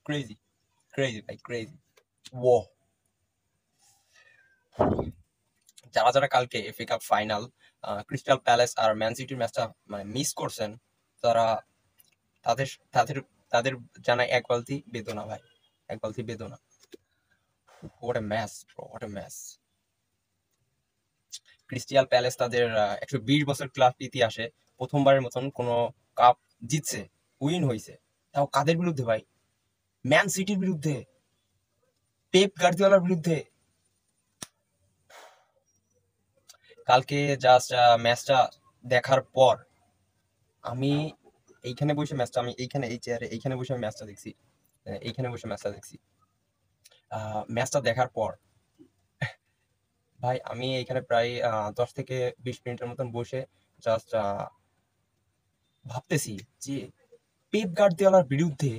Crazy crazy ভাই, crazy. ও, যারা যারা কালকে FA cup final Crystal Palace আর ম্যান সিটির ম্যাচটা মানে মিস করছেন, তারা তাদের তাদের তাদের জানায় এক বালতি বেদনা ভাই, এক বালতি বেদনা। What a match bro, what a match. Crystal palace তাদের 120 বছর ক্লাব ইতিহাসে প্রথমবারের মতন কোনো কাপ জিতছে, উইন হয়েছে। তাও কাদের বিরুদ্ধে ভাই? ম্যান সিটির বিরুদ্ধে, পেপ গার্দিওলার বিরুদ্ধে। কালকে জাস্ট ম্যাচটা দেখার পর আমি এইখানে বসে ম্যাচটা, আমি এইখানে এই চেয়ারে এইখানে বসে ম্যাচটা দেখছি, এইখানে বসে ম্যাচটা দেখছি। ম্যাচটা দেখার পর ভাই আমি এইখানে প্রায় 10 থেকে 20 মিনিটের মতন বসে জাস্ট ভাবতেছি যে পেপ গার্দিওলার বিরুদ্ধে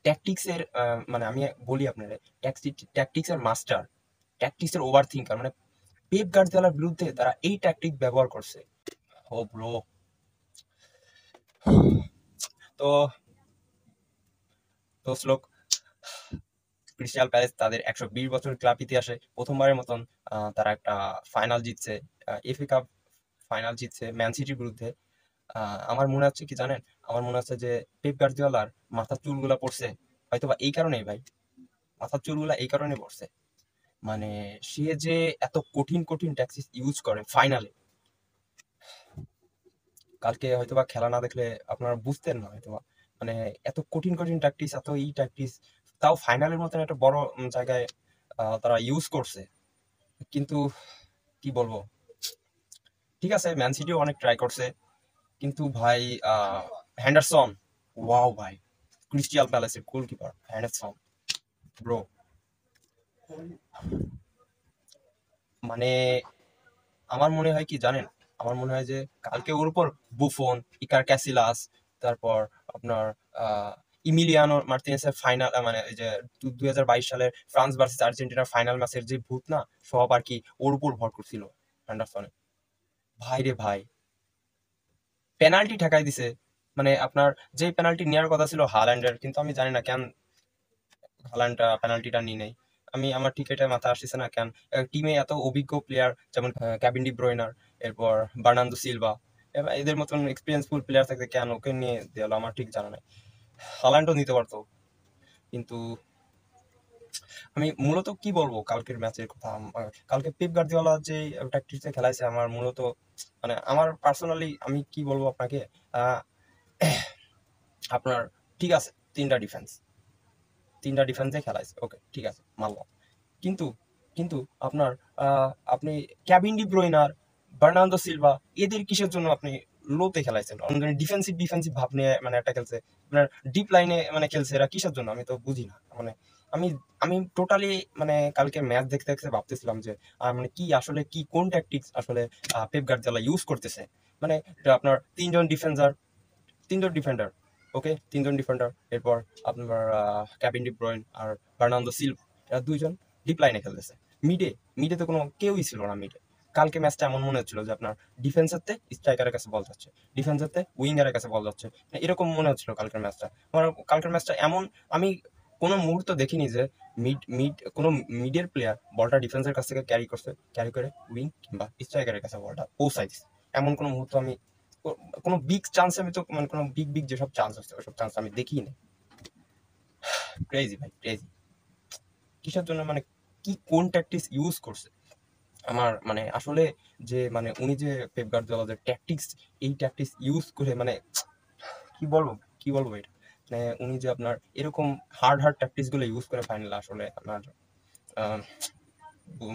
ট্যাকটিক্সের, মানে আমি বলি আপনারা, ট্যাকটিক্সের মাস্টার, ট্যাকটিক্সের ওভার থিঙ্কার, মানে পেপ গার্দিওলার বিরুদ্ধে তারা এই ট্যাকটিক ব্যবহার করছে। ও ব্রো। তো দোস্ত লোক, ক্রিস্টাল প্যালেস তাদের 120 বছর ক্লাব ইতিহাসে প্রথমবারের মতন তারা একটা ফাইনাল জিতছে, এফএ কাপ ফাইনাল জিতছে ম্যান সিটির বিরুদ্ধে। আমার মনে হচ্ছে কি জানেন, আমার মনে হচ্ছে যে পেপ গার্দিওলার মাথার চুলগুলা পড়ছে হয়তোবা এই কারণেই ভাই, মাথার চুলগুলা এই কারণে পড়ছে। মানে সে যে এত কঠিন কঠিন ট্যাকটিক্স ইউজ করে ফাইনালে, কালকে হয়তোবা খেলা না দেখলে আপনারা বুঝতেন না হয়তোবা। মানে এত কঠিন কঠিন ট্যাকটিক্স, এত ট্যাকটিক্স, তাও ফাইনালের মতন একটা বড় জায়গায় তারা ইউজ করছে। কিন্তু কি বলবো, ঠিক আছে ম্যান সিটিও অনেক ট্রাই করছে, কিন্তু ভাই হ্যান্ডারসন, ওয়াও ভাই, ক্রিস্টাল প্যালেসের গোলকিপার হ্যান্ডারসন ব্রো, মানে আমার মনে হয় কি জানেন, আমার মনে হয় যে কালকে ওর উপর বুফন, ইকার ক্যাসিলাস, তারপর আপনার ইমিলিয়ানো মার্টিনেসের ফাইনাল, মানে এই যে 2022 সালের ফ্রান্স ভার্সেস আর্জেন্টিনার ফাইনাল ম্যাচের যে ভূত না, সব আর কি ওর উপর ভর করছিল হ্যান্ডারসনে। ভাই রে ভাই, পেনাল্টি ঠেকাই দিছে। মানে আপনার যে পেনাল্টি নেওয়ার কথা ছিল হাল্যান্ডের, কিন্তু আমি জানি না কেন হাল্যান্ড পেনাল্টিটা নিয়ে নেই। আমার ঠিক এটা মাথায় আসতেছে না কেন টিমে এত অভিজ্ঞ প্লেয়ার যেমন ক্যাভিন ডি ব্রয়নার, এরপর বার্নান্দো সিলভা, এবার এদের মতন এক্সপিরিয়েন্সফুল প্লেয়ার থাকতে কেন ওকে নিয়ে দেওয়ালো আমার ঠিক জানা নাই। হাল্যান্ডও নিতে পারতো, কিন্তু আমি মূলত কি বলবো কালকের ম্যাচের কথা। কালকে পেপ গার্দিওলা যে ট্যাকটিক্সে খেলাইছে, আমার মূলত মানে আমার পার্সোনালি আমি কি বলবো আপনাকে, আহ, আপনার ঠিক আছে তিনটা ডিফেন্সে খেলাইছে, ওকে ঠিক আছে মানলাম। কিন্তু কিন্তু আপনার আপনি ক্যাভিন ডি ব্রুইনার, বার্নার্ডো সিলভা, এদের কিসের জন্য আপনি লোতে খেলাইছেন? ডিফেন্সিভ ডিফেন্সিভ ভাব নিয়ে মানে একটা খেলছে, আপনার ডিপ লাইনে মানে খেলছে, এরা কিসের জন্য আমি তো বুঝি না। মানে আমি আমি টোটালি মানে কালকে ম্যাচ দেখতে দেখতে ভাবতেছিলাম যে মানে কি আসলে কি কোন ট্যাকটিক্স আসলে পেপ গার্দিওলা ইউজ করতেছে। মানে এটা আপনার তিনজন ডিফেন্ডার, ওকে তিনজন ডিফেন্ডার, এরপর আপনার ক্যাভিন ডি ব্রুইন আর বার্নার্ডো সিলভা, এরা দুইজন ডিপ লাইনে খেলতেছে। মিডে মিডে তো কোনো কেউই ছিল না মিডে। কালকে ম্যাচটা এমন মনে হচ্ছিল যে আপনার ডিফেন্সের স্ট্রাইকারের কাছে বল যাচ্ছে, ডিফেন্সের উইঙ্গারের কাছে বল যাচ্ছে, এরকম মনে হচ্ছিল কালকের ম্যাচটা। আমার কালকের ম্যাচটা এমন, আমি কোনো মুহূর্ত দেখিনি যে মিড মিড কোনো মিডের প্লেয়ার বলটা ডিফেন্সের কাছ থেকে ক্যারি করে উইং কিংবা স্ট্রাইকারের কাছে বলটা পৌঁছাই দিচ্ছে, এমন কোনো মুহূর্ত আমি কোনো বিগ চান্স, আমি তো মানে কোনো বিগ বিগ যেসব চান্স হচ্ছে ওইসব চান্স আমি দেখিই না। ক্রেজি ভাই, ক্রেজি। কিসের জন্য মানে কি কোন ট্যাকটিক্স ইউজ করছে? আমার মানে আসলে যে মানে উনি যে পেপ গার্দিওলা যে ট্যাকটিক্স, এই ট্যাকটিক্স ইউজ করে মানে কি বলবো, কি বলবো এটা, মানে উনি যে আপনার এরকম হার্ড হার্ড ট্যাকটিক্স গুলো ইউজ করে ফাইনাল, আসলে আমার আহ,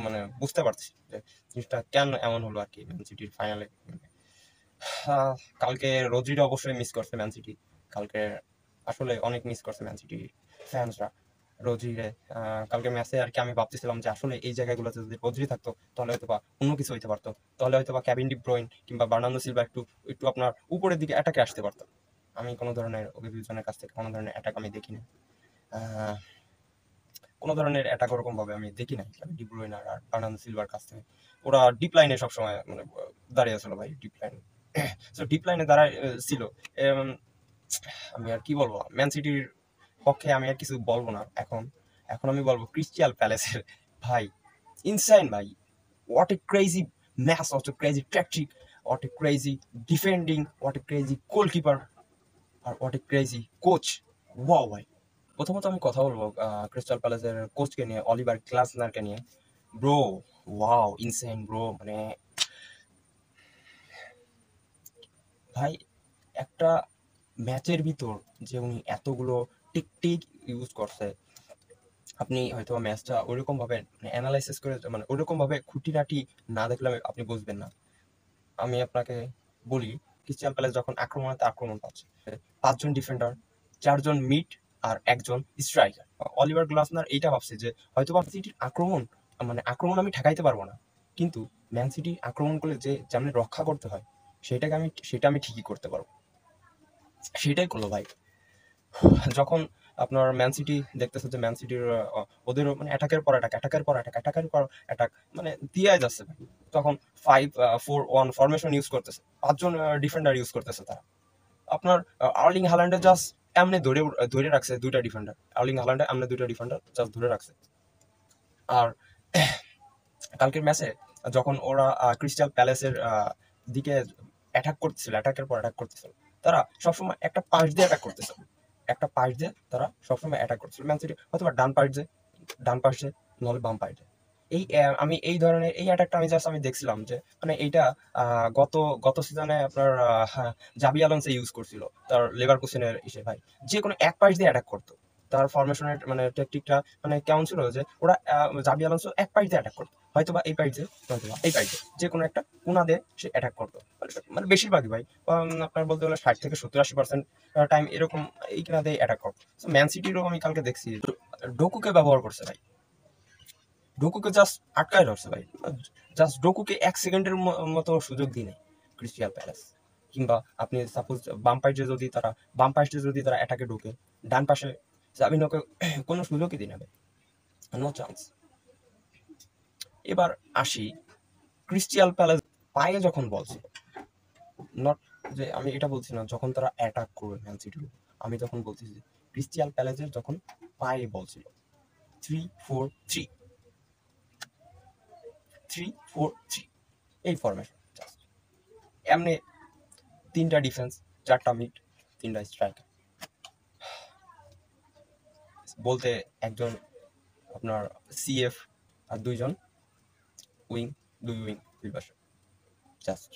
মানে বুঝতে পারছি যে জিনিসটা কেন এমন হলো আর কি ম্যান সিটির ফাইনালে। কালকে রদ্রিটা অবশ্যই মিস করছে ম্যান সিটি, কালকে আসলে অনেক মিস করছে ম্যান সিটি ফ্যান্সরা রদ্রিরে। কালকে ম্যাচে আর কি আমি ভাবতেছিলাম যে আসলে এই জায়গাগুলোতে যদি রদ্রি থাকতো তাহলে হয়তো বা অন্য কিছু হইতে পারতো, তাহলে হয়তো বা ক্যাভিন ডি ব্রুইন কিংবা বার্নার্ডো সিলভা একটু একটু আপনার উপরের দিকে অ্যাটাকে আসতে পারতো। আমি কোনো ধরনের অভিযোজনের কাছ থেকে কোনো ধরনের অ্যাটাক আমি দেখি না, আহ, কোনো ধরনের অ্যাটাক ওরকম ভাবে আমি দেখি নাই ক্যাভিন ডি ব্রুইন আর বার্নার্ডো সিলভার কাছ থেকে। ওরা ডিপ লাইনে সবসময় মানে দাঁড়িয়ে ছিল ভাই, ডিপ লাইনে। তো ডিপ লাইনে দাঁড়ায় ছিল। এম, আমি আর কি বলবো, ম্যান সিটির পক্ষে আমি আর কিছু বলবো না এখন। এখন আমি বলবো ক্রিস্টাল প্যালেসের ভাই ইনসাইন ভাই, what a crazy match, what a crazy tactic, what a crazy defending, what a crazy goalkeeper, আর what a crazy coach. Wow ভাই। প্রথমত আমি কথা বলবো ক্রিস্টাল প্যালেসের কোচকে নিয়ে, অলিভার গ্লাসনারকে নিয়ে। ব্রো, ওয়াও ইনসেন ব্রো, মানে ভাই একটা ম্যাচের ভিতর যে উনি এতগুলো টেকটিক ইউজ করছে, আপনি হয়তো ম্যাচটা ওইরকম ভাবে অ্যানালাইসিস করে, মানে ওইরকম ভাবে খুঁটিনাটি না দেখলে আপনি বুঝবেন না। আমি আপনাকে বলি, ক্রিস্টাল প্যালেস যখন আক্রমণ পাচ্ছে, 5 জন ডিফেন্ডার, 4 জন মিড আর 1 জন স্ট্রাইকার। অলিভার গ্লাসনার এইটা ভাবছে যে হয়তো ম্যান সিটির আক্রমণ আমি ঠেকাইতে পারবো না, কিন্তু ম্যান সিটি আক্রমণ করলে যে যেমন রক্ষা করতে হয় সেটা আমি ঠিকই করতে পারবো। সেটাই করলো ভাই। যখন আপনার ম্যান সিটি দেখতেছে যে ম্যান সিটির ওদেরও মানে অ্যাটাকের পর অ্যাটাক মানে দিয়ে যাচ্ছে ভাই, তখন 5-4-1 ফরমেশন ইউজ করতেছে, 5 জন ডিফেন্ডার ইউজ করতেছে তারা। আপনার আর্লিং হাল্যান্ডে জাস্ট এমনি ধরে রাখছে 2টা ডিফেন্ডার, আর্লিং হাল্যান্ডে এমনি 2টা ডিফেন্ডার জাস্ট ধরে রাখছে। আর কালকের ম্যাচে যখন ওরা ক্রিস্টাল প্যালেসের দিকে অ্যাটাকের পর অ্যাটাক করতেছিল, তারা সবসময় একটা পাশ দিয়ে অ্যাটাক করতেছিল, তারা সবসময় অ্যাটাক করতেছিল। ম্যান সিটি হয়তো ডান পাশ দিয়ে নলে বাম পাশ দিয়ে। আমি এই ধরনের এই অ্যাটাকটা আমি দেখছিলাম যে মানে এইটা গত গত সিজনে আপনার জাবি আলোনসো ইউজ করছিল তার লেভারকুসেনের ইসে ভাই, যে কোনো এক পাশ দিয়ে অ্যাটাক করতো। তার ফরমেশনের মানে টেকটিকটা মানে কেমন ছিল যে ওরা জাবি আলোনসো এক পাশ দিয়ে অ্যাটাক করতো, হয়তো বা এই পাশ দিয়ে, হয়তো বা এই পাশ দিয়ে, যে কোনো একটা কোনা দিয়ে সে অ্যাটাক করতো। মানে বেশিরভাগই ভাই আপনার বলতে গেলে 60 থেকে 70-80% টাইম এরকম এই কোনা দিয়ে অ্যাটাক করতো। ম্যান সিটিরও আমি কালকে দেখছি ডোকুকে ব্যবহার করছে ভাই, ডোকুকে জাস্ট আটকায় ধরছে ভাই, জাস্ট ডোকুকে 1 সেকেন্ডের মতো সুযোগ দিই নাই ক্রিস্টাল প্যালেস। কিংবা আপনি সাপোজ বাম পাশে যদি তারা অ্যাটাকে ঢোকে, ডান পাশে সাবিনোকে কোনো সুযোগই দিই না ভাই, নো চান্স। এবার আসি ক্রিস্টাল প্যালেস পায়ে যখন বল ছিল, নট যে আমি এটা বলছি না যখন তারা অ্যাটাক করবে ম্যান সিটির, আমি তখন বলতেছি যে ক্রিস্টাল প্যালেসের যখন পায়ে বল ছিল, 3-4-3 3-4-3 এই ফরমেশন, জাস্ট এমনি 3টা ডিফেন্স, 4টা মিড, 3টা স্ট্রাইকার, বলতে একজন আপনার সিএফ আর 2 জন উইং, 2 উইং দুই পাশে, জাস্ট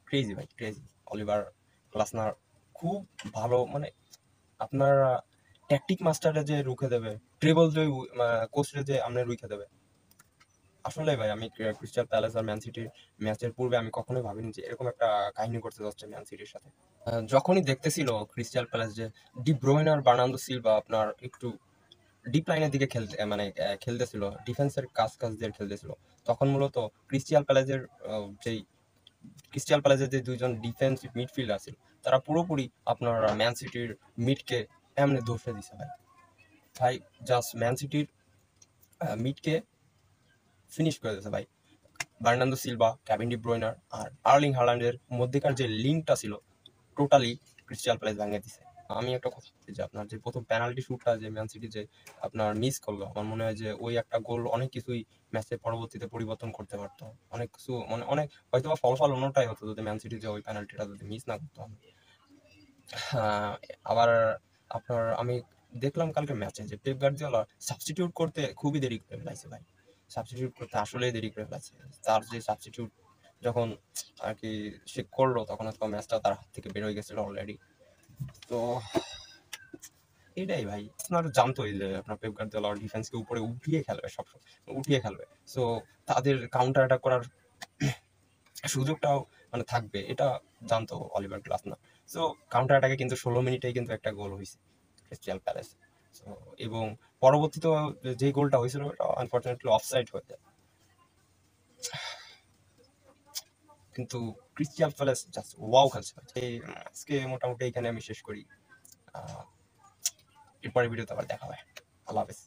ক্রেজি ভাই, ক্রেজি। অলিভার গ্লাসনার খুব ভালো, মানে আপনার ট্যাকটিক মাস্টারে যে রুখে দেবে, ট্রেবল যে কোচরে যে আপনি রুখে দেবে। আসলে ভাই আমি ক্রিস্টাল প্যালেস আর ম্যান সিটির ম্যাচের পূর্বে আমি কখনোই ভাবিনি যে এরকম একটা কাহিনী করতে যাচ্ছে ম্যান সিটির সাথে। যখনই দেখতেছিল ক্রিস্টাল প্যালেস যে ডি ব্রুইন আর বার্নার্ডো সিলভা আপনার একটু ডিপ লাইনের দিকে খেলতেছিল, ডিফেন্সের কাজ দিয়ে খেলতেছিল, তখন মূলত ক্রিস্টাল প্যালেসের যেই ক্রিস্টাল প্যালেসের যে 2 জন ডিফেন্সিভ মিডফিল্ডার ছিল, তারা পুরোপুরি আপনার ম্যান সিটির মিডকে এমনি ধসে দিছে ভাই। ভাই জাস্ট ম্যান সিটির মিডকে ফিনিশ করে দিয়েছে ভাই। বার্নার্ডো সিলভা, কেভিন ডি ব্রুইনার আর আর্লিং হাল্যান্ডের মধ্যেকার যে লিঙ্কটা ছিল, টোটালি ক্রিস্টাল প্যালেস ভাঙিয়ে দিছে। আমি একটা কথা বলতে যে আপনার যে প্রথম পেনাল্টি শুটটা যে ম্যান সিটি যে আপনার মিস করলো, আমার মনে হয় যে ওই একটা গোল অনেক কিছুই ম্যাচের পরবর্তীতে পরিবর্তন করতে পারতো, অনেক কিছু মানে অনেক হয়তো বা ফলাফল অন্যটাই হতো যদি ম্যান সিটি যে ওই পেনাল্টিটা যদি মিস না করতো। আবার আপনার আমি দেখলাম কালকে ম্যাচে যে পেপ গার্দিওলা সাবস্টিটিউট করতে খুবই দেরি করে ফেলাইছে ভাই, সাবস্টিটিউট করতে আসলেই দেরি করে ফেলাইছে। তার যে সাবস্টিটিউট যখন আর কি সে করলো, তখন হয়তো ম্যাচটা তার হাত থেকে বের হয়ে গেছিল অলরেডি। তো এটাই ভাই, আপনার জানতোই যে আপনার পেপ গার্দিওলা ডিফেন্সকে উপরে উঠিয়ে খেলবে, সবসময় উঠিয়ে খেলবে। সো তাদের কাউন্টার অ্যাটাক করার সুযোগটাও মানে থাকবে, এটা জানতো অলিভার গ্লাসনার। সো কাউন্টার অ্যাটাকে কিন্তু 16 মিনিটেই কিন্তু একটা গোল হয়েছে ক্রিস্টাল প্যালেস। সো এবং পরবর্তীতে যে গোলটা হয়েছিল ওটা আনফরচুনেটলি অফসাইড হয়ে যায়, কিন্তু ক্রিস্টাল প্যালেস জাস্ট ওয়াও খেলছে। আজকে মোটামুটি এখানে আমি শেষ করি, এরপরে ভিডিওতে আবার দেখা হবে। আল্লাহ হাফেজ।